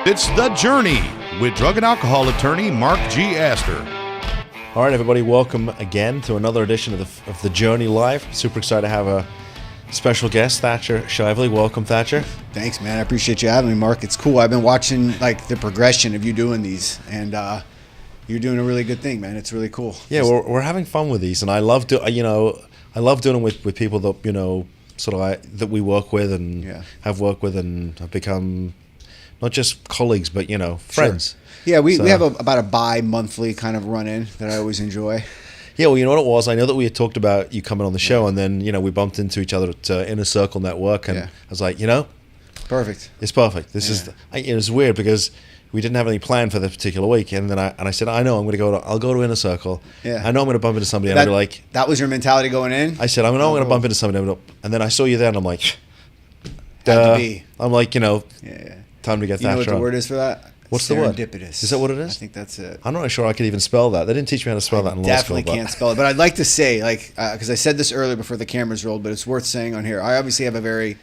It's The Journey with drug and alcohol attorney Mark G. Astor. All right, everybody, welcome again to another edition of the Journey Live. Super excited to have a special guest, Thatcher Shivley. Welcome, Thatcher. Thanks, man. I appreciate you having me, Mark. It's cool. I've been watching like the progression of you doing these, and you're doing a really good thing, man. It's really cool. Yeah, we're having fun with these, and I love doing them with people that that we work with and have worked with and have become not just colleagues, but friends. Sure. Yeah, we have about a bi-monthly kind of run-in that I always enjoy. Yeah, well, you know what it was? I know that we had talked about you coming on the show, and then, we bumped into each other at Inner Circle Network, and I was like, Perfect. It's perfect. It was weird because we didn't have any plan for this particular week, and then I said, I know I'm going to I'll go to Inner Circle. Yeah. I know I'm going to bump into somebody, and I'll be like... That was your mentality going in? I said, I know I'm going to bump into somebody, and then I saw you there, and I'm like... Had to be. I'm like, time to get Thatcher. You know what the word is for that? What's the word? Serendipitous. Is that what it is? I think that's it. I'm not sure I could even spell that. They didn't teach me how to spell that in law school. Definitely can't spell it. But I'd like to say, because I said this earlier before the cameras rolled, but it's worth saying on here. I obviously have a very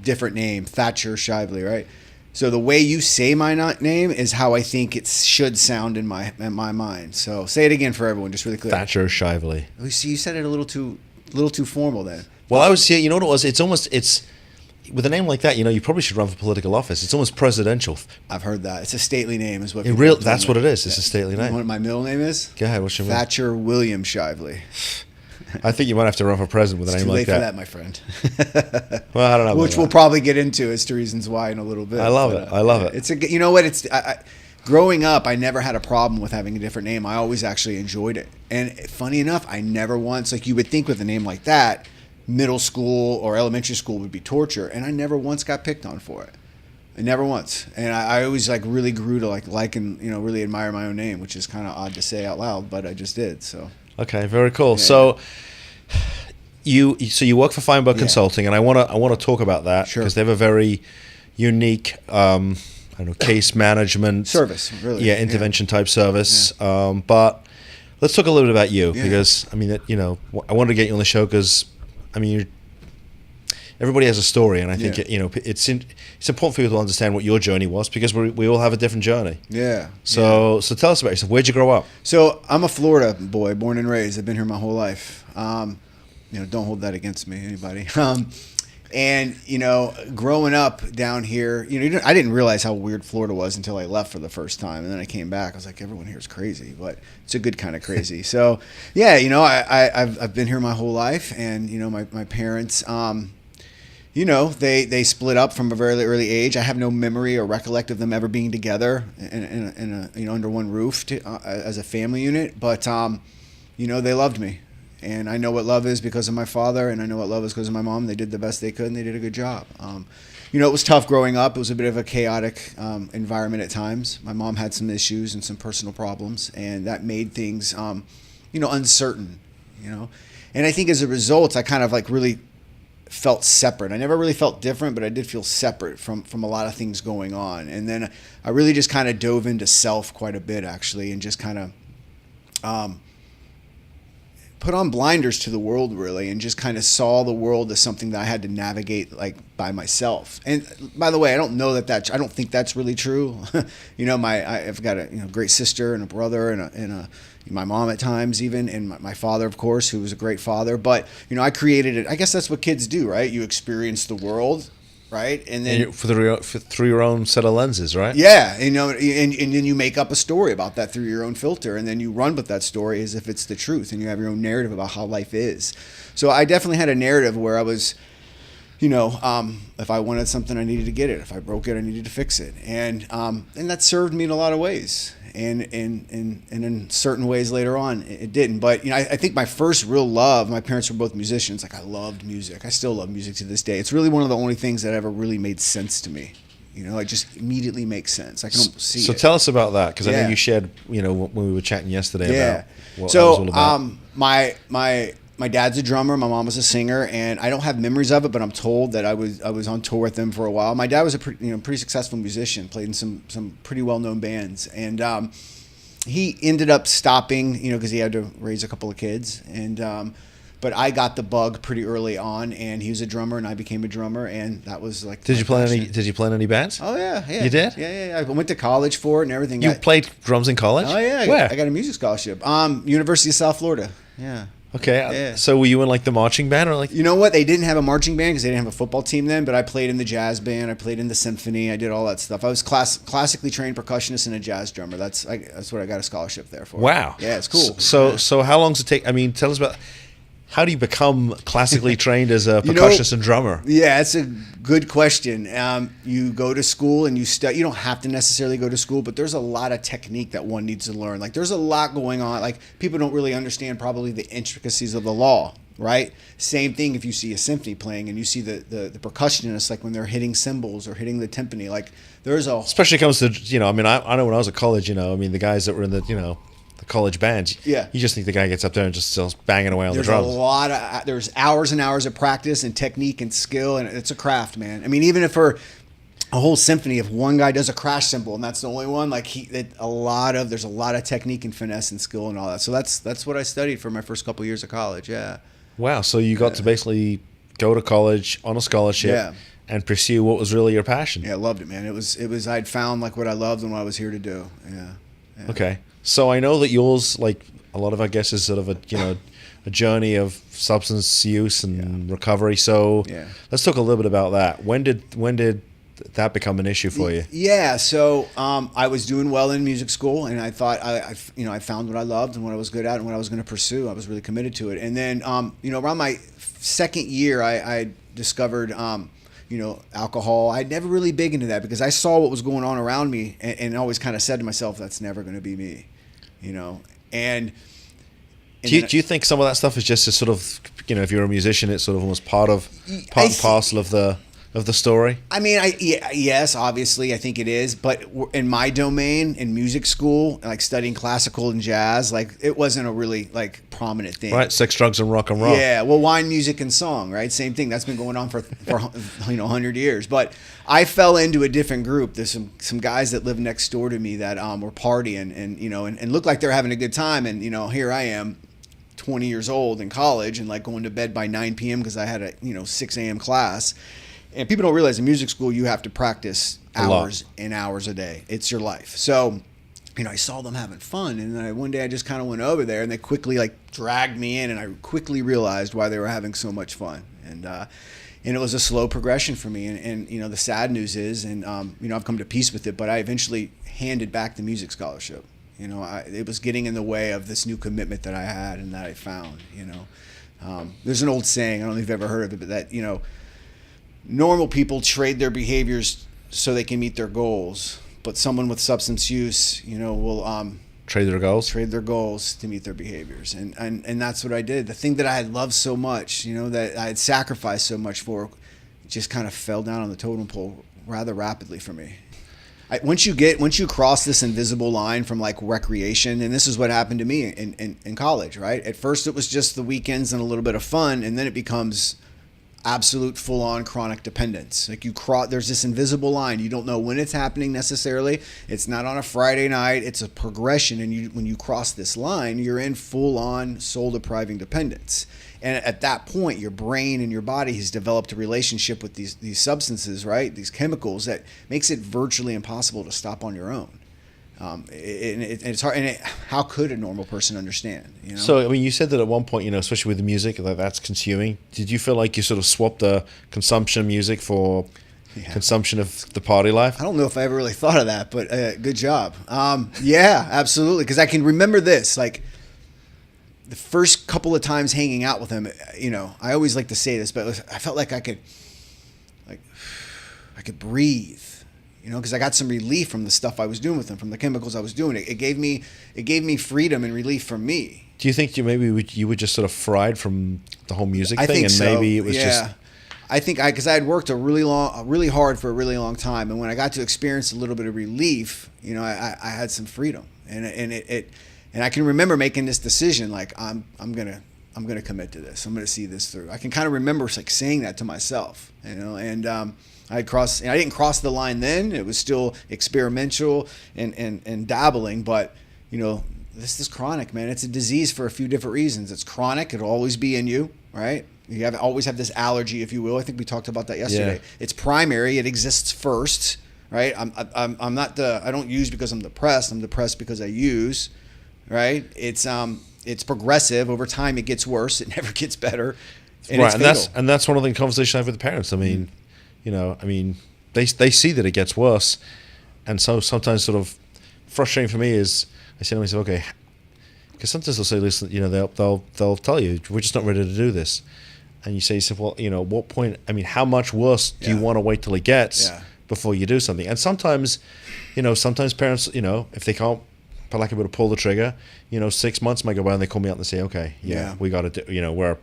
different name, Thatcher Shivley, right? So the way you say my name is how I think it should sound in my mind. So say it again for everyone, just really clear. Thatcher Shivley. Oh, see, you said it a little too formal then. Well, I was here. You know what it was? It's with a name like that. You probably should run for political office. It's almost presidential. I've heard that. It's a stately name, is what. That's what it is. It's a stately name. You know what my middle name is? Go ahead. What's your Thatcher William Shivley. I think you might have to run for president with a name like that. Too late for that, my friend. Well, I don't know. Which we'll probably get into as to reasons why in a little bit. I love it. I love it. It's you know what? Growing up, I never had a problem with having a different name. I always actually enjoyed it. And funny enough, I never once, like you would think with a name like that, middle school or elementary school would be torture, and I never once got picked on for it. I never once. And I always really grew to like and really admire my own name, which is kind of odd to say out loud, but I just did. So okay, very cool. Yeah. So you work for Feinberg Consulting, and I want to talk about that because they have a very unique case management service, really. Yeah, intervention type service. Yeah. But let's talk a little bit about you because I wanted to get you on the show because everybody has a story, and I think it's important for you to understand what your journey was because we all have a different journey. Yeah. So tell us about yourself. Where'd you grow up? So I'm a Florida boy, born and raised. I've been here my whole life. Don't hold that against me, anybody. And growing up down here, I didn't realize how weird Florida was until I left for the first time, and then I came back. I was like, everyone here is crazy, but it's a good kind of crazy. So, yeah, I've been here my whole life, and my parents, they split up from a very early age. I have no memory or recollect of them ever being together in under one roof as a family unit, but they loved me. And I know what love is because of my father, and I know what love is because of my mom. They did the best they could, and they did a good job. It was tough growing up. It was a bit of a chaotic environment at times. My mom had some issues and some personal problems, and that made things, uncertain, And I think as a result, I kind of really felt separate. I never really felt different, but I did feel separate from a lot of things going on. And then I really just kind of dove into self quite a bit, actually, and just kind of put on blinders to the world, really, and just kind of saw the world as something that I had to navigate by myself. And by the way, I don't think that's really true. I've got a great sister and a brother and my mom at times even, and my father, of course, who was a great father. But I created it. I guess that's what kids do, right? You experience the world. Right, and then through your own set of lenses, right? Yeah, and then you make up a story about that through your own filter, and then you run with that story as if it's the truth, and you have your own narrative about how life is. So I definitely had a narrative where I was, if I wanted something, I needed to get it. If I broke it, I needed to fix it, and that served me in a lot of ways. And in certain ways later on, it didn't. But I think my first real love, my parents were both musicians. I loved music. I still love music to this day. It's really one of the only things that ever really made sense to me. It just immediately makes sense. I can see it. So tell us about that, because I know you shared, when we were chatting yesterday about what that was all about. My dad's a drummer. My mom was a singer, and I don't have memories of it, but I'm told that I was on tour with them for a while. My dad was a pretty successful musician, played in some pretty well-known bands, and he ended up stopping, because he had to raise a couple of kids, and But I got the bug pretty early on, and he was a drummer, and I became a drummer, and that was like. Did you play in any bands? Oh yeah. You did? Yeah. I went to college for it and everything. You played drums in college? Oh yeah. Where? I got a music scholarship. University of South Florida. Yeah. Okay. Yeah. So were you in like the marching band or like? You know what? They didn't have a marching band because they didn't have a football team then. But I played in the jazz band. I played in the symphony. I did all that stuff. I was classically trained percussionist and a jazz drummer. That's what I got a scholarship there for. Wow. Yeah, it's cool. So how long does it take? I mean, tell us about. How do you become classically trained as a percussionist and drummer? Yeah, that's a good question. You go to school and you study. You don't have to necessarily go to school, but there's a lot of technique that one needs to learn. Like there's a lot going on. Like people don't really understand probably the intricacies of the law, right? Same thing if you see a symphony playing and you see the percussionists, like when they're hitting cymbals or hitting the timpani. Like there's a especially comes to I mean I know when I was at college, I mean the guys that were in the the college bands. Yeah. You just think the guy gets up there and just starts banging away on the drums. There's hours and hours of practice and technique and skill, and it's a craft, man. I mean, even if for a whole symphony, if one guy does a crash cymbal and that's the only one, like there's a lot of technique and finesse and skill and all that. So that's what I studied for my first couple of years of college. Yeah. Wow. So you got to basically go to college on a scholarship and pursue what was really your passion. Yeah, I loved it, man. It was I'd found like what I loved and what I was here to do. Yeah. Okay. So I know that yours, like a lot of our guests, is sort of a journey of substance use and recovery. So let's talk a little bit about that. When did that become an issue for you? Yeah. So I was doing well in music school, and I thought I found what I loved and what I was good at and what I was going to pursue. I was really committed to it. And then around my second year, I discovered alcohol. I'd never really big into that because I saw what was going on around me and always kind of said to myself, that's never going to be me, and do you think some of that stuff is just a sort of, if you're a musician, it's sort of almost part and parcel of the story? I mean, yes, obviously, I think it is. But in my domain, in music school, like studying classical and jazz, like it wasn't a really like prominent thing. Right, sex, drugs, and rock and roll. Yeah, well, wine, music, and song, right? Same thing. That's been going on for 100 years. But I fell into a different group. There's some guys that live next door to me that were partying and looked like they're having a good time. And here I am, 20 years old in college and like going to bed by 9 p.m. because I had a 6 a.m. class. And people don't realize in music school you have to practice hours and hours a day. It's your life. So, I saw them having fun, and then one day I just kind of went over there, and they quickly like dragged me in, and I quickly realized why they were having so much fun. And it was a slow progression for me. And the sad news is, and I've come to peace with it, but I eventually handed back the music scholarship. It was getting in the way of this new commitment that I had and that I found. There's an old saying, I don't know if you've ever heard of it, but that normal people trade their behaviors so they can meet their goals, but someone with substance use, will trade their goals to meet their behaviors, and that's what I did. The thing that I had loved so much, that I had sacrificed so much for, just kind of fell down on the totem pole rather rapidly for me. Once you cross this invisible line from like recreation, and this is what happened to me in college, right? At first it was just the weekends and a little bit of fun, and then it becomes absolute full-on chronic dependence. Like there's this invisible line. You don't know when it's happening necessarily. It's not on a Friday night. It's a progression, and when you cross this line, you're in full-on soul-depriving dependence. And at that point, your brain and your body has developed a relationship with these substances, right? These chemicals that makes it virtually impossible to stop on your own. It's hard. And how could a normal person understand? So, I mean, you said that at one point, especially with the music, that's consuming. Did you feel like you sort of swapped the consumption of music for consumption of the party life? I don't know if I ever really thought of that, but good job. Yeah, absolutely. Because I can remember this, like the first couple of times hanging out with him. I always like to say this, but I felt like I could breathe. Because I got some relief from the stuff I was doing with them, from the chemicals I was doing. It gave me freedom and relief from me. Do you think you were just sort of fried from the whole music thing? I think so. Maybe it was just. I think because I had worked really hard for a really long time, and when I got to experience a little bit of relief, I had some freedom, and I can remember making this decision, like I'm gonna commit to this. I'm gonna see this through. I can kind of remember like saying that to myself, and. I didn't cross the line then. It was still experimental and dabbling, but this is chronic, man. It's a disease for a few different reasons. It's chronic. It'll always be in you. right? You always have this allergy, if you will. I think we talked about that yesterday. Yeah. It's primary. It exists first, right? I'm not I don't use because I'm depressed. I'm depressed because I use, right? It's progressive. Over time, it gets worse. It never gets better. Right, and that's one of the conversations I have with the parents. I mean, they see that it gets worse, and so sometimes sort of frustrating for me is I say to myself, okay, because sometimes they'll say, listen, they'll tell you we're just not ready to do this, and you say, well, at what point? I mean, how much worse do you want to wait till it gets before you do something? And sometimes parents, if they can't, for lack of a better, pull the trigger, 6 months might go by and they call me up and say, okay, we got to do,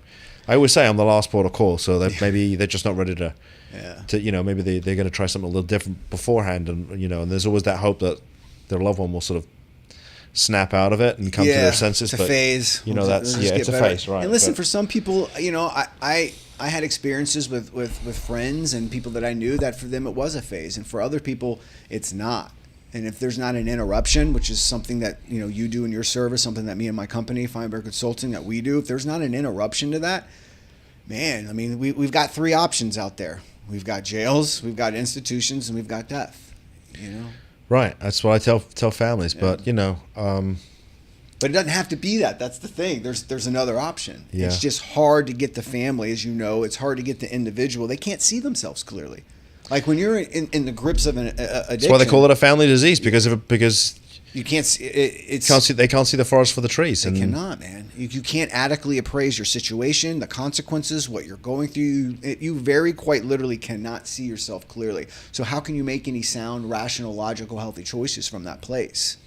I always say I'm the last port of call, so that maybe they're just not ready to maybe they're going to try something a little different beforehand, and and there's always that hope that their loved one will sort of snap out of it and come to their senses. It's a phase. It's a phase, right? And listen, for some people, I had experiences with friends and people that I knew that for them it was a phase, and for other people it's not. And if there's not an interruption, which is something that you do in your service, something that me and my company, Feinberg Consulting, that we do, if there's not an interruption to that, man, I mean, we've got three options out there. We've got jails, we've got institutions, and we've got death. Right. That's what I tell families. Yeah. But but it doesn't have to be that. That's the thing. There's another option. Yeah. It's just hard to get the family, as you know. It's hard to get the individual. They can't see themselves clearly. Like when you're in the grips of an addiction. That's why they call it a family disease because you can't see they can't see the forest for the trees. They cannot, man. You can't adequately appraise your situation, the consequences, what you're going through. You very quite literally cannot see yourself clearly. So how can you make any sound, rational, logical, healthy choices from that place?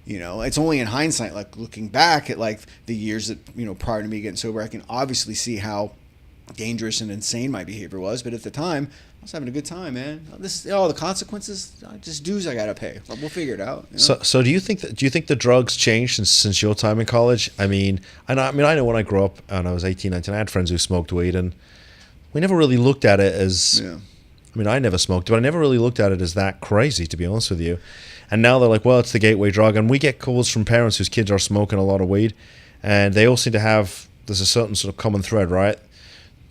It's only in hindsight, like looking back at like the years that prior to me getting sober, I can obviously see how dangerous and insane my behavior was. But at the time, I was having a good time, man. The consequences, just dues I gotta pay. We'll figure it out. So do you think the drugs changed since your time in college? I know when I grew up and I was 18, 19, I had friends who smoked weed, and we never really looked at it as. Yeah. I never smoked, but I never really looked at it as that crazy, to be honest with you. And now they're like, well, it's the gateway drug, and we get calls from parents whose kids are smoking a lot of weed, and they all seem to have. There's a certain sort of common thread, right?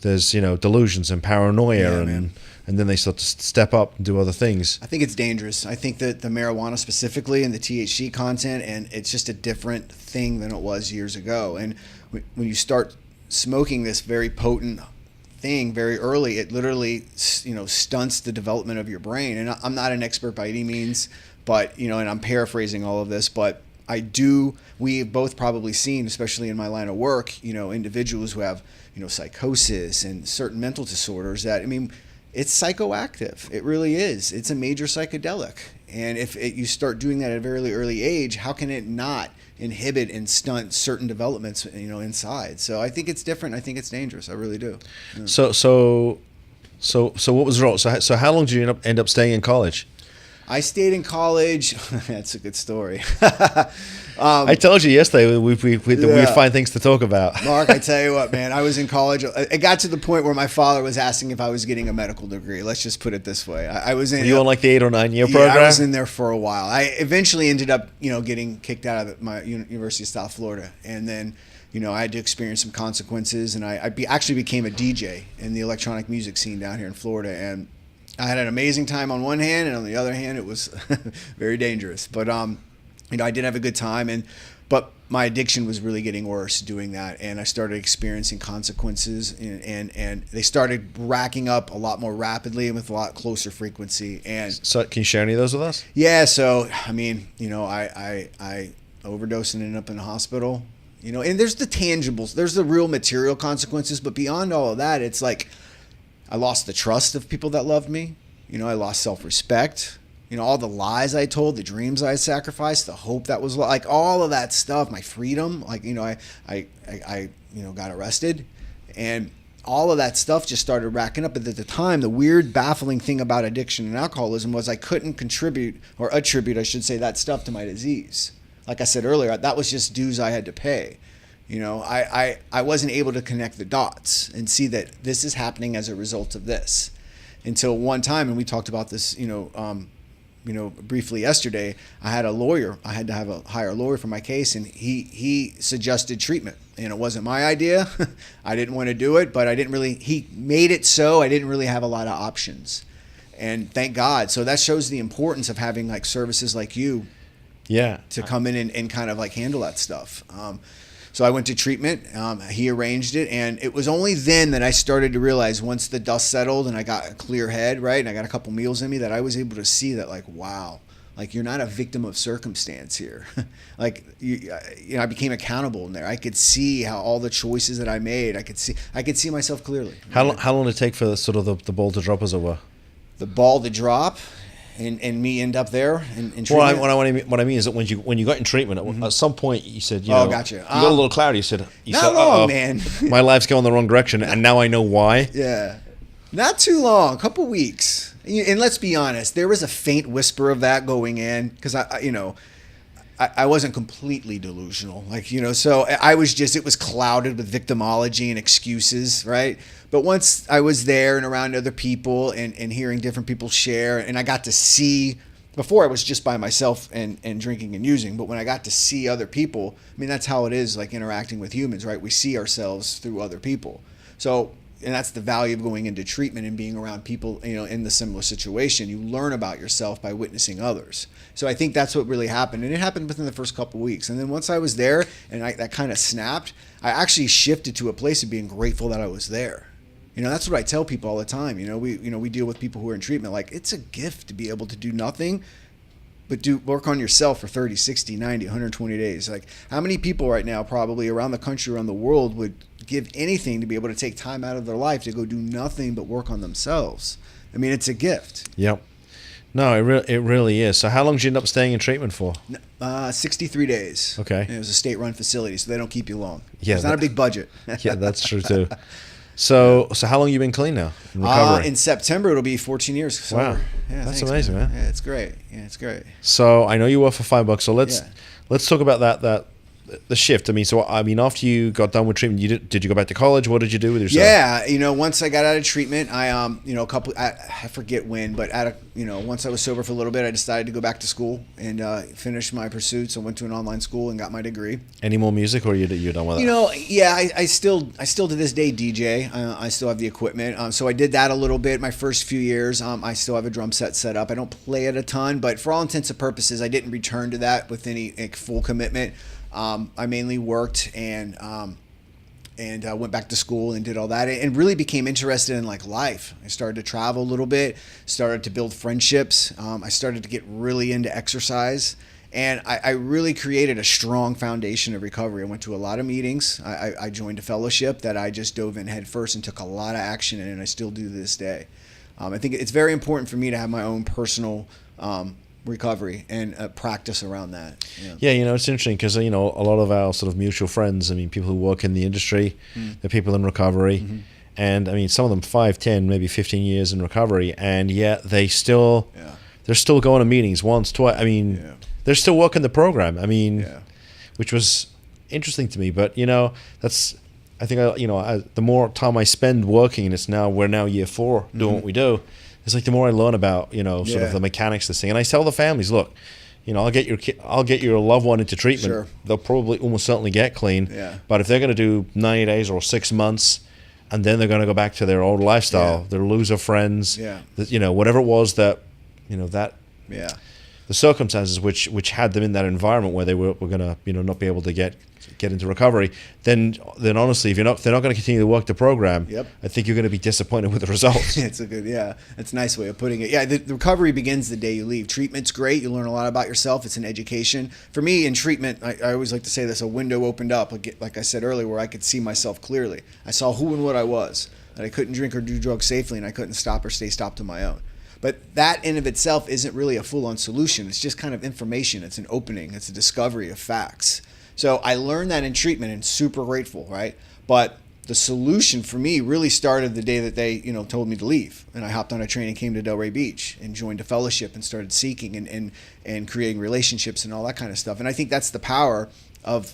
There's delusions and paranoia, and then they start to step up and do other things. I think it's dangerous. I think that the marijuana specifically and the THC content, and it's just a different thing than it was years ago. And when you start smoking this very potent thing very early, it literally stunts the development of your brain. And I'm not an expert by any means, but and I'm paraphrasing all of this, but we've both probably seen, especially in my line of work, individuals who have psychosis and certain mental disorders that it's psychoactive. It really is. It's a major psychedelic. And if you start doing that at a very early age, how can it not inhibit and stunt certain developments, inside? So I think it's different. I think it's dangerous. I really do. Yeah. So what was wrong? So how long did you end up staying in college? I stayed in college. That's a good story. I told you yesterday we'd find things to talk about. Mark, I tell you what, man, I was in college. It got to the point where my father was asking if I was getting a medical degree. Let's just put it this way. I was in. Were you on like the 8 or 9 year program? I was in there for a while. I eventually ended up, getting kicked out of my University of South Florida, and then. I had to experience some consequences, and I actually became a DJ in the electronic music scene down here in Florida, and I had an amazing time on one hand, and on the other hand, it was very dangerous. But I did have a good time, but my addiction was really getting worse doing that, and I started experiencing consequences, and they started racking up a lot more rapidly and with a lot closer frequency. And so, can you share any of those with us? Yeah. So I overdosed and ended up in the hospital. And there's the tangibles, there's the real material consequences, but beyond all of that, it's like I lost the trust of people that loved me. I lost self-respect. All the lies I told, the dreams I sacrificed, the hope that was like all of that stuff, my freedom. Like, I got arrested, and all of that stuff just started racking up. But at the time, the weird, baffling thing about addiction and alcoholism was I couldn't attribute that stuff to my disease. Like I said earlier, that was just dues I had to pay. I wasn't able to connect the dots and see that this is happening as a result of this until one time, and we talked about this, briefly yesterday, I had a lawyer. I had to hire a lawyer for my case, and he suggested treatment. And it wasn't my idea. I didn't want to do it, but he made it so I didn't really have a lot of options. And thank God. So that shows the importance of having like services like you to come in and kind of like handle that stuff. So I went to treatment. He arranged it, and it was only then that I started to realize, once the dust settled and I got a clear head, right, and I got a couple meals in me, that I was able to see that, like, wow, like, you're not a victim of circumstance here. Like, I became accountable in there. I could see how all the choices that I made, I could see myself clearly. How long did it take for the ball to drop, as it were? The ball to drop. And me end up there in treatment? Well, what I mean is that when you got in treatment, at some point you said, gotcha. You got a little clarity. You said, not long, man. My life's going the wrong direction, and now I know why. Yeah. Not too long, a couple weeks. And let's be honest, there was a faint whisper of that going in, because I wasn't completely delusional. So I was it was clouded with victimology and excuses, right? But once I was there and around other people and hearing different people share, and I got to see, before I was just by myself and drinking and using, but when I got to see other people, I mean, that's how it is, like interacting with humans, right? We see ourselves through other people. So, and that's the value of going into treatment and being around people, in the similar situation. You learn about yourself by witnessing others. So I think that's what really happened. And it happened within the first couple of weeks. And then once I was there and that kind of snapped, I actually shifted to a place of being grateful that I was there. That's what I tell people all the time. We deal with people who are in treatment. Like, it's a gift to be able to do nothing but work on yourself for 30, 60, 90, 120 days. Like, how many people right now probably around the country, around the world, would give anything to be able to take time out of their life to go do nothing but work on themselves? I mean, it's a gift. Yep. No, it really is. So how long did you end up staying in treatment for? 63 days. Okay. And it was a state-run facility, so they don't keep you long. Yeah, it's not a big budget. Yeah, that's true too. So how long have you been clean now? In recovery? In September, it'll be 14 years. Sober. Wow. Yeah, that's amazing, man. Yeah, it's great. Yeah, it's great. So I know you work for $5. So let's talk about that the shift. After you got done with treatment, did you go back to college? What did you do with yourself? Yeah, once I got out of treatment, I forget when, but once I was sober for a little bit, I decided to go back to school and finish my pursuits. I went to an online school and got my degree. Any more music, or you're done with that? Yeah, I still to this day DJ. I still have the equipment. So I did that a little bit my first few years. I still have a drum set up. I don't play it a ton, but for all intents and purposes, I didn't return to that with any full commitment. I mainly worked and went back to school and did all that, and really became interested in life. I started to travel a little bit, started to build friendships. I started to get really into exercise, and I really created a strong foundation of recovery. I went to a lot of meetings. I joined a fellowship that I just dove in head first and took a lot of action in, and I still do to this day. I think it's very important for me to have my own personal recovery and practice around that. Yeah, it's interesting because a lot of our sort of mutual friends, people who work in the industry, they're people in recovery, and some of them 5, 10, maybe 15 years in recovery, and yet they're still going to meetings once, twice. They're still working the program. Which was interesting to me, but I think the more time I spend working, and we're now year 4 doing what we do. It's like the more I learn about sort of the mechanics of this thing, and I tell the families, look, I'll get your loved one into treatment. Sure. They'll probably almost certainly get clean. Yeah. But if they're going to do 90 days or 6 months, and then they're going to go back to their old lifestyle, their loser friends, whatever it was that the circumstances which had them in that environment where they were going to not be able to get into recovery, then honestly, if they're not going to continue to work the program, I think you're going to be disappointed with the results. It's a nice way of putting it. Yeah, the recovery begins the day you leave. Treatment's great. You learn a lot about yourself. It's an education. For me, in treatment, I always like to say this: a window opened up, like I said earlier, where I could see myself clearly. I saw who and what I was, that I couldn't drink or do drugs safely, and I couldn't stop or stay stopped on my own. But that in of itself isn't really a full-on solution. It's just kind of information. It's an opening. It's a discovery of facts. So I learned that in treatment and super grateful, right? But the solution for me really started the day that they, told me to leave. And I hopped on a train and came to Delray Beach and joined a fellowship and started seeking and creating relationships and all that kind of stuff. And I think that's the power of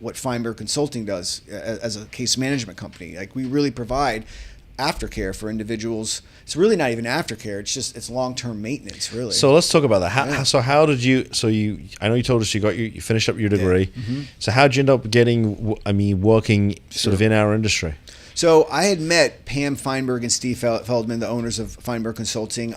what Feinberg Consulting does as a case management company. We really provide aftercare for individuals. It's really not even aftercare. It's long-term maintenance, really. So let's talk about that. How did you? So I know you told us you finished up your degree. Yeah. Mm-hmm. So how did you end up working sort of in our industry? So I had met Pam Feinberg and Steve Feldman, the owners of Feinberg Consulting.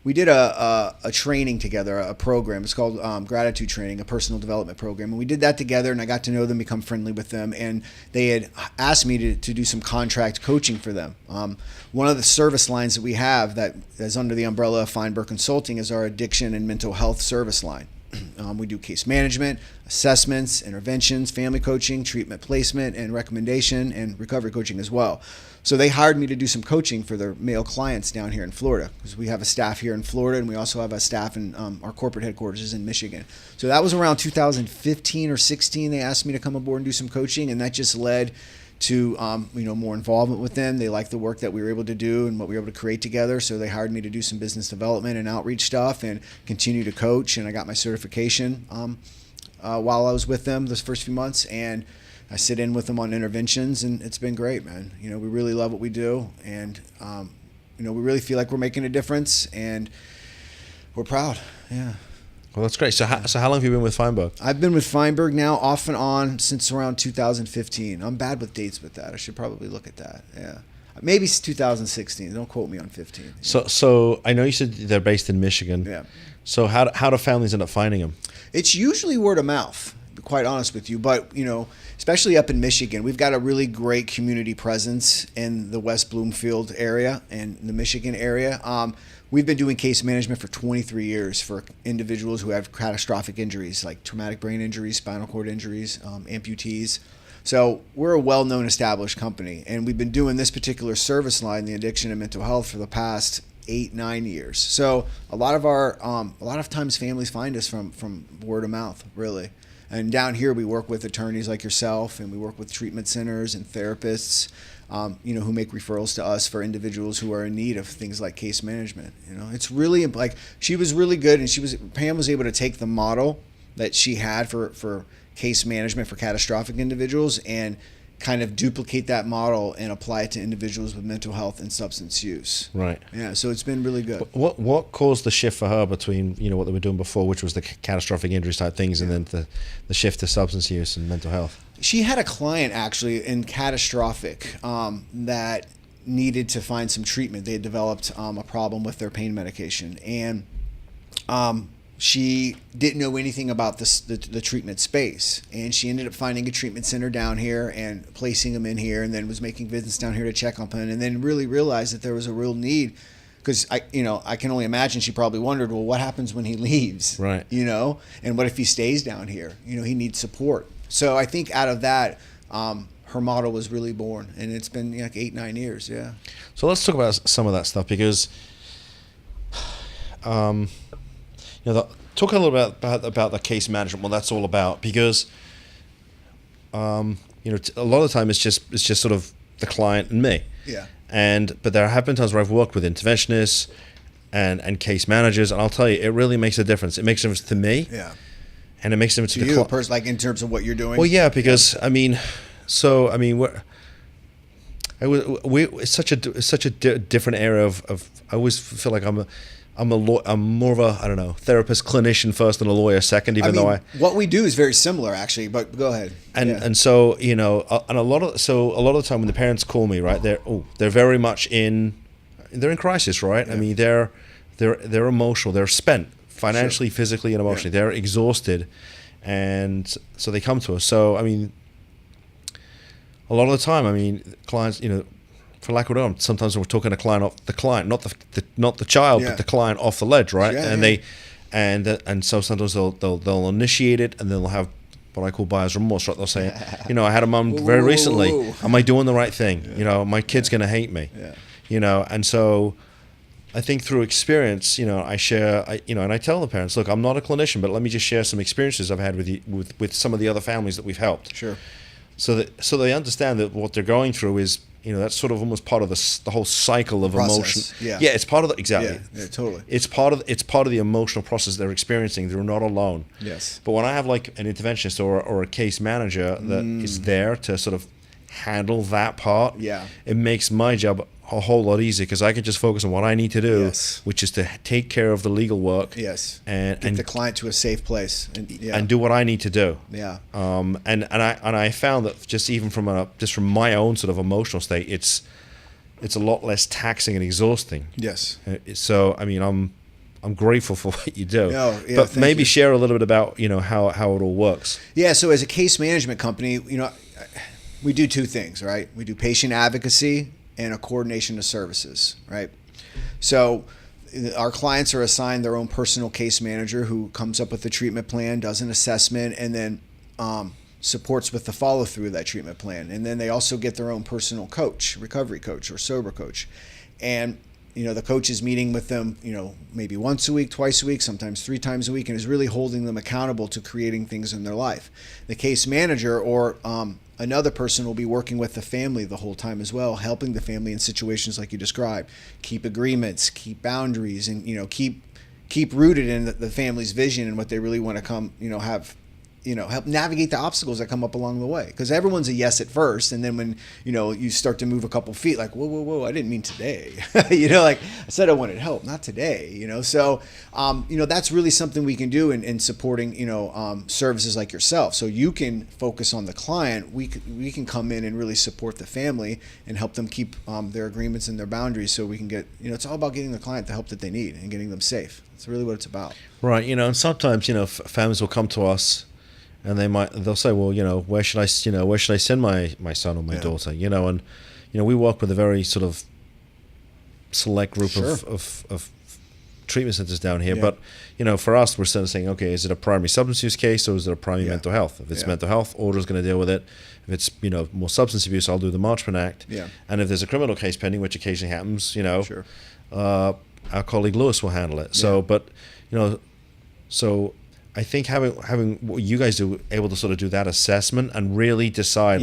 We did a training together, a program. It's called Gratitude Training, a personal development program. And we did that together, and I got to know them, become friendly with them. And they had asked me to do some contract coaching for them. One of the service lines that we have that is under the umbrella of Feinberg Consulting is our addiction and mental health service line. We do case management, assessments, interventions, family coaching, treatment placement, and recommendation, and recovery coaching as well. So they hired me to do some coaching for their male clients down here in Florida, because we have a staff here in Florida, and we also have a staff in our corporate headquarters is in Michigan. So that was around 2015 or 16. They asked me to come aboard and do some coaching, and that just led to more involvement with them. They liked the work that we were able to do and what we were able to create together. So they hired me to do some business development and outreach stuff and continue to coach. And I got my certification while I was with them those first few months. And I sit in with them on interventions, and it's been great, man. We really love what we do, and we really feel like we're making a difference, and we're proud. Yeah. Well, that's great. So how long have you been with Feinberg? I've been with Feinberg now off and on since around 2015. I'm bad with dates with that. I should probably look at that. Yeah. Maybe it's 2016. Don't quote me on 15. So I know you said they're based in Michigan. Yeah. So how do families end up finding them? It's usually word of mouth, to be quite honest with you. But, especially up in Michigan, we've got a really great community presence in the West Bloomfield area and the Michigan area. We've been doing case management for 23 years for individuals who have catastrophic injuries like traumatic brain injuries, spinal cord injuries, amputees. So we're a well-known established company, and we've been doing this particular service line, the addiction and mental health, for the past 8-9 years. So a lot of times families find us from word of mouth, really. And down here we work with attorneys like yourself, and we work with treatment centers and therapists, who make referrals to us for individuals who are in need of things like case management. It's really like she was really good, and Pam was able to take the model that she had for case management for catastrophic individuals and kind of duplicate that model and apply it to individuals with mental health and substance use. Right. Yeah. So it's been really good. What caused the shift for her between what they were doing before, which was the catastrophic injuries type things, and then the shift to substance use and mental health? She had a client actually in catastrophic that needed to find some treatment. They had developed a problem with their pain medication, and she didn't know anything about the treatment space. And she ended up finding a treatment center down here and placing them in here, and then was making visits down here to check on him, and then really realized that there was a real need. Because I can only imagine she probably wondered, well, what happens when he leaves? Right. And what if he stays down here? He needs support. So I think out of that, her model was really born, and it's been like 8-9 years. Yeah. So let's talk about some of that stuff, because, talk a little bit about the case management. What that's all about, because, a lot of the time it's just sort of the client and me. Yeah. But there have been times where I've worked with interventionists and case managers, and I'll tell you, it really makes a difference. It makes a difference to me. Yeah. And it makes a difference to the you, like in terms of what you're doing. Well, yeah, because it's such a different area of. I always feel like I'm more of a therapist clinician first and a lawyer second. What we do is very similar actually, but go ahead. And so and a lot of the time when the parents call me, right, they're very much in crisis, right? Yeah. They're emotional, they're spent. Financially, sure. Physically, and emotionally, they're exhausted, and so they come to us. So, a lot of the time, clients, for lack of a better term, sometimes we're talking to the client, not the child, but the client off the ledge, right? Yeah, and so sometimes they'll initiate it, and then they'll have what I call buyer's remorse, right? They'll say, I had a mom very recently. Am I doing the right thing? Yeah. My kid's going to hate me. Yeah. And so. I think through experience, I share, and I tell the parents, look, I'm not a clinician, but let me just share some experiences I've had with some of the other families that we've helped. Sure. So they understand that what they're going through is, that's sort of almost part of the whole cycle of emotion. Yeah. Yeah, it's part of exactly. Yeah, totally. It's part of the emotional process they're experiencing. They're not alone. Yes. But when I have like an interventionist or a case manager that is there to sort of handle that part, Yeah. it makes my job a whole lot easier because I can just focus on what I need to do, Yes. which is to take care of the legal work. Yes. And Get the client to a safe place. And do what I need to do. Yeah. And I found that just even from my own sort of emotional state, it's a lot less taxing and exhausting. Yes. So I mean, I'm grateful for what you do. No, yeah, but maybe you. share a little bit about how it all works. Yeah. So as a case management company, we do two things, right? We do patient advocacy and a coordination of services, right? So our clients are assigned their own personal case manager who comes up with a treatment plan, does an assessment, and then supports with the follow through of that treatment plan. And then they also get their own personal coach, recovery coach or sober coach. And the coach is meeting with them, maybe once a week, twice a week, sometimes 3 times a week, and is really holding them accountable to creating things in their life. The case manager or another person will be working with the family the whole time as well, helping the family in situations like you described. Keep agreements, keep boundaries, and keep rooted in the family's vision and what they really want to come, help navigate the obstacles that come up along the way. Because everyone's a yes at first, and then when you start to move a couple feet, like whoa, I didn't mean today. Like I said, I wanted help, not today. So that's really something we can do in supporting services like yourself. So you can focus on the client. We can come in and really support the family and help them keep their agreements and their boundaries. So we can get it's all about getting the client the help that they need and getting them safe. That's really what it's about. Right. And sometimes families will come to us. And they'll say, well, where should I send my son or my daughter? And we work with a very sort of select group of treatment centers down here. Yeah. But for us, we're sort of saying, okay, is it a primary substance use case or is it a primary mental health? If it's mental health, Order's going to deal with it. If it's more substance abuse, I'll do the Marchman Act. Yeah. And if there's a criminal case pending, which occasionally happens, Sure. Our colleague Lewis will handle it. So, So I think having what you guys do, able to sort of do that assessment and really decide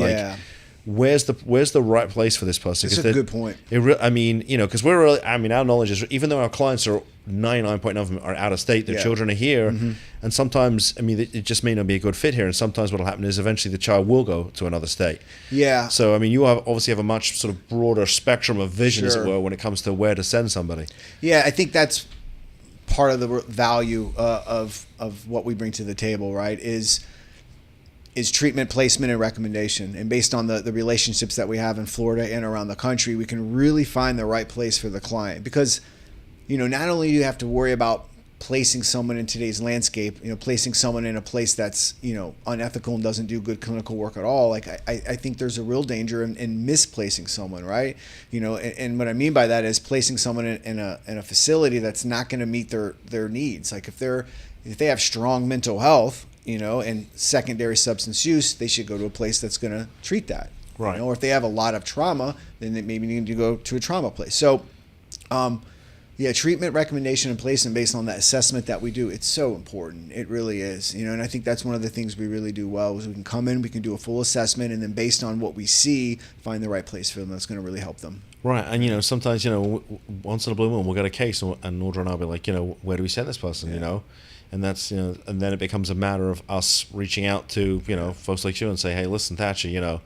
where's the right place for this person. That's a good point. Because our knowledge is, even though our clients are 99.9% of them are out of state, their children are here, and sometimes it just may not be a good fit here. And sometimes what will happen is eventually the child will go to another state. Yeah. So you obviously have a much sort of broader spectrum of vision, as it were, when it comes to where to send somebody. Yeah, I think that's part of the value of what we bring to the table, right, is treatment placement and recommendation. And based on the relationships that we have in Florida and around the country, we can really find the right place for the client. Because not only do you have to worry about placing someone in today's landscape, placing someone in a place that's unethical and doesn't do good clinical work at all. Like I think there's a real danger in misplacing someone, right? And what I mean by that is placing someone in a facility that's not going to meet their needs. Like if they have strong mental health, and secondary substance use, they should go to a place that's going to treat that. Right. Or if they have a lot of trauma, then they maybe need to go to a trauma place. So, treatment, recommendation, and placement based on that assessment that we do, it's so important. It really is. And I think that's one of the things we really do well is we can come in, we can do a full assessment, and then based on what we see, find the right place for them that's going to really help them. Right. And, sometimes, once in a blue moon, we'll get a case and Audra and I'll be like, where do we send this person, And that's, and then it becomes a matter of us reaching out to, folks like you and say, hey, listen, Thatcher,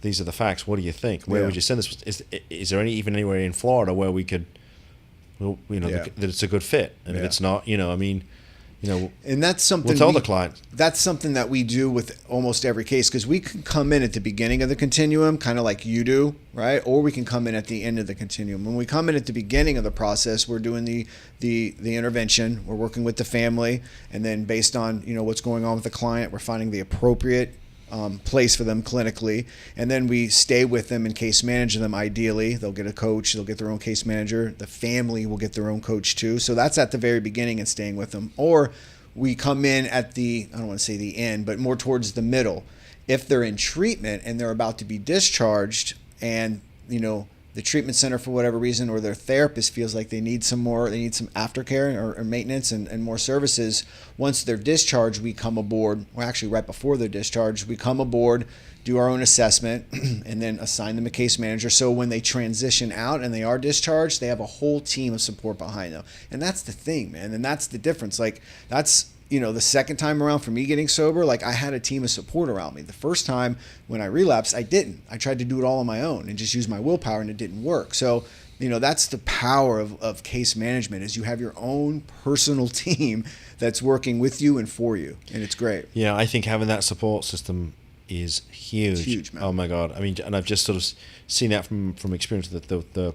these are the facts. What do you think? Where would you send this? Is there anywhere in Florida where we could, that it's a good fit? And if it's not, and that's something we'll tell the client. That's something that we do with almost every case, because we can come in at the beginning of the continuum, kind of like you do, right? Or we can come in at the end of the continuum. When we come in at the beginning of the process, we're doing the intervention. We're working with the family, and then based on what's going on with the client, we're finding the appropriate place for them clinically, and then we stay with them and case manage them. Ideally, they'll get a coach, they'll get their own case manager, the family will get their own coach too. So that's at the very beginning and staying with them. Or we come in at I don't want to say the end, but more towards the middle. If they're in treatment and they're about to be discharged, and the treatment center for whatever reason or their therapist feels like they need some aftercare or maintenance and more services, once they're discharged, we come aboard, or actually right before they're discharged, we come aboard, do our own assessment, and then assign them a case manager. So when they transition out and they are discharged, they have a whole team of support behind them. And that's the thing, man. And that's the difference. Like that's the second time around for me getting sober, like I had a team of support around me. The first time when I relapsed, I didn't. I tried to do it all on my own and just use my willpower, and it didn't work. So, that's the power of case management, is you have your own personal team that's working with you and for you, and it's great. Yeah, I think having that support system is huge. It's huge, man. Oh my God. I mean, and I've just sort of seen that from experience, that the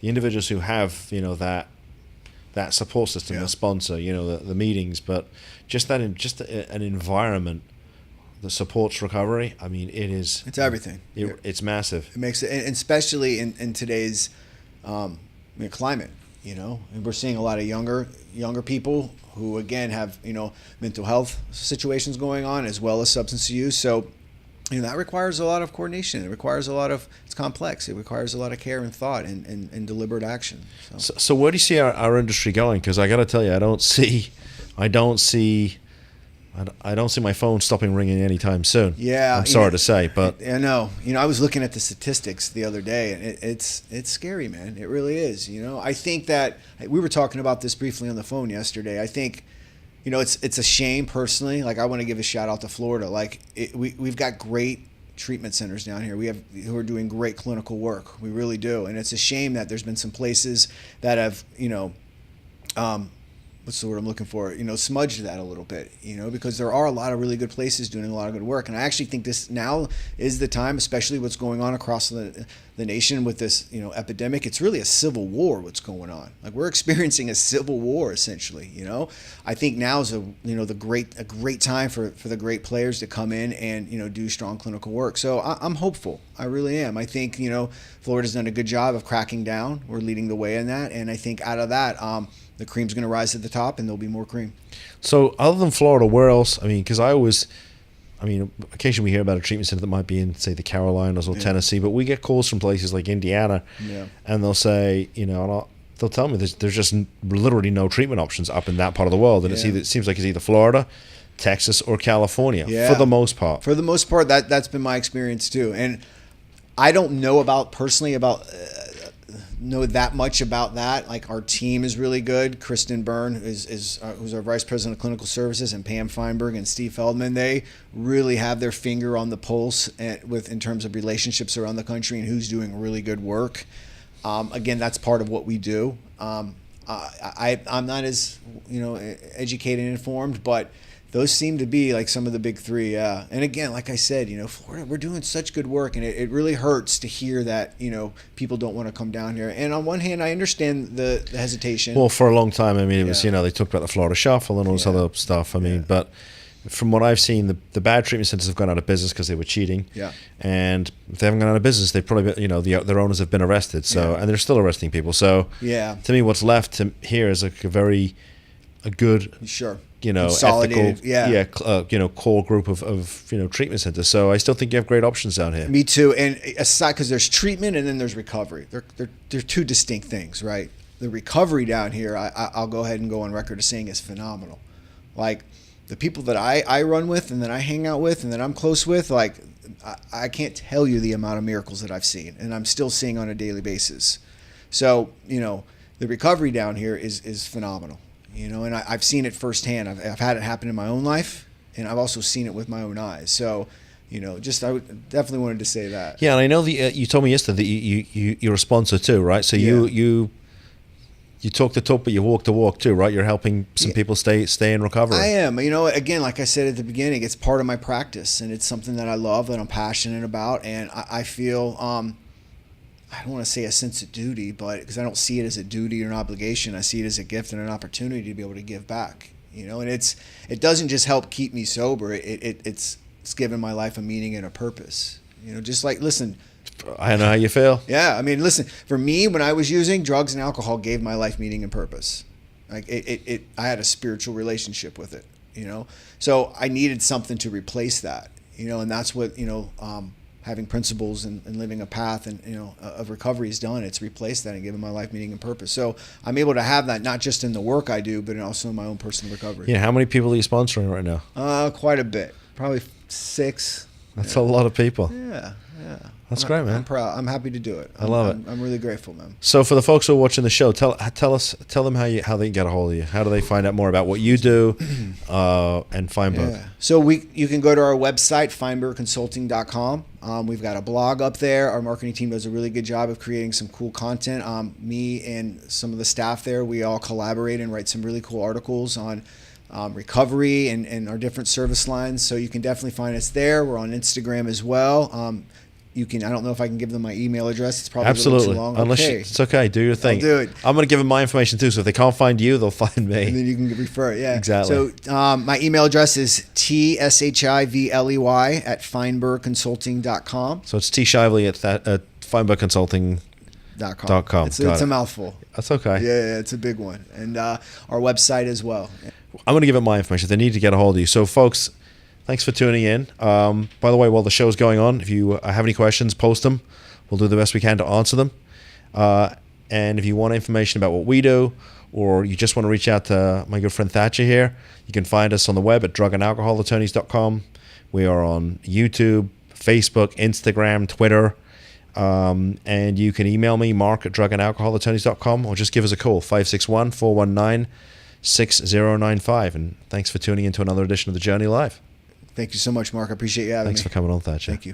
individuals who have, that support system, the sponsor, the meetings, but just an environment that supports recovery. I mean, it's everything. It's massive. It makes it, and especially in today's climate, and we're seeing a lot of younger people who again have mental health situations going on as well as substance use. So that requires a lot of coordination. It requires it's complex. It requires a lot of care and thought and deliberate action. So where do you see our industry going? Because I got to tell you, I don't see my phone stopping ringing anytime soon. Yeah, I'm sorry to say, but I know. I was looking at the statistics the other day, and it's scary, man. It really is. I think that we were talking about this briefly on the phone yesterday. I think, it's a shame personally. Like, I want to give a shout out to Florida. Like, we've got great treatment centers down here. Who are doing great clinical work. We really do, and it's a shame that there's been some places that have what's the word I'm looking for? Smudged that a little bit, because there are a lot of really good places doing a lot of good work. And I actually think this now is the time, especially what's going on across the nation with this, epidemic. It's really a civil war what's going on. Like, we're experiencing a civil war essentially, I think now is a great time for the great players to come in and, do strong clinical work. So I'm hopeful. I really am. I think, Florida's done a good job of cracking down. We're leading the way in that. And I think out of that, the cream's going to rise to the top, and there'll be more cream. So other than Florida, where else? I mean, because occasionally we hear about a treatment center that might be in, say, the Carolinas or Tennessee, but we get calls from places like Indiana, and they'll say, they'll tell me there's just literally no treatment options up in that part of the world, and it seems like it's either Florida, Texas, or California for the most part. For the most part, that's been my experience too, and I don't know know that much about that. Like, our team is really good. Kristen Byrne who's our vice president of clinical services, and Pam Feinberg and Steve Feldman, they really have their finger on the pulse in terms of relationships around the country and who's doing really good work. Again, that's part of what we do. I'm not as educated and informed, but those seem to be like some of the big three. And again, like I said, Florida, we're doing such good work, and it really hurts to hear that, people don't want to come down here. And on one hand, I understand the hesitation. Well, for a long time, I mean, it was, they talked about the Florida Shuffle and all this other stuff. I mean, but from what I've seen, the bad treatment centers have gone out of business because they were cheating. Yeah. And if they haven't gone out of business, they've probably, their owners have been arrested. So, and they're still arresting people. So, to me, what's left here is a good, sure, ethical, core group of treatment centers. So I still think you have great options down here. Me too. And aside, because there's treatment and then there's recovery. They're two distinct things, right? The recovery down here, I'll go ahead and go on record as saying, is phenomenal. Like, the people that I run with and that I hang out with and that I'm close with, like, I can't tell you the amount of miracles that I've seen and I'm still seeing on a daily basis. So, the recovery down here is phenomenal. And I've seen it firsthand. I've had it happen in my own life, and I've also seen it with my own eyes. So, I definitely wanted to say that. Yeah, and I know you told me yesterday that you're a sponsor too, right? So you talk the talk, but you walk the walk too, right? You're helping some people stay in recovery. I am. Again, like I said at the beginning, it's part of my practice, and it's something that I love, that I'm passionate about, and I feel I don't want to say a sense of duty, but because I don't see it as a duty or an obligation, I see it as a gift and an opportunity to be able to give back. And it doesn't just help keep me sober. It's given my life a meaning and a purpose. Just like, listen, I know how you feel. Yeah, listen, for me, when I was using drugs and alcohol, gave my life meaning and purpose. Like I had a spiritual relationship with it. So I needed something to replace that. And that's what having principles and living a path and of recovery has done. It's replaced that and given my life meaning and purpose. So I'm able to have that not just in the work I do, but also in my own personal recovery. Yeah, how many people are you sponsoring right now? Quite a bit, probably 6. That's a lot of people. Yeah, Yeah. That's great, man. I'm proud. I'm happy to do it. I love it. I'm really grateful, man. So for the folks who are watching the show, tell them how they can get a hold of you. How do they find out more about what you do and Feinberg? Yeah. So you can go to our website, feinbergconsulting.com. We've got a blog up there. Our marketing team does a really good job of creating some cool content. Me and some of the staff there, we all collaborate and write some really cool articles on recovery and our different service lines. So you can definitely find us there. We're on Instagram as well. You can. I don't know if I can give them my email address. It's probably absolutely a little too long. Unless okay. It's okay. Do your thing. I'll do it. I'm going to give them my information too. So if they can't find you, they'll find me. And then you can refer it. Yeah, exactly. So my email address is tshivley at feinbergconsulting.com. So it's tshivley at feinbergconsulting.com. It's a mouthful. That's okay. Yeah, it's a big one. And our website as well. I'm going to give them my information. They need to get a hold of you. So folks, thanks for tuning in. By the way, while the show's going on, if you have any questions, post them. We'll do the best we can to answer them. And if you want information about what we do, or you just want to reach out to my good friend Thatcher here, you can find us on the web at drugandalcoholattorneys.com. We are on YouTube, Facebook, Instagram, Twitter. And you can email me, Mark at drugandalcoholattorneys.com, or just give us a call, 561-419-6095. And thanks for tuning in to another edition of The Journey Live. Thank you so much, Mark. I appreciate you having me. Thanks for coming on, Thatcher. Thank you.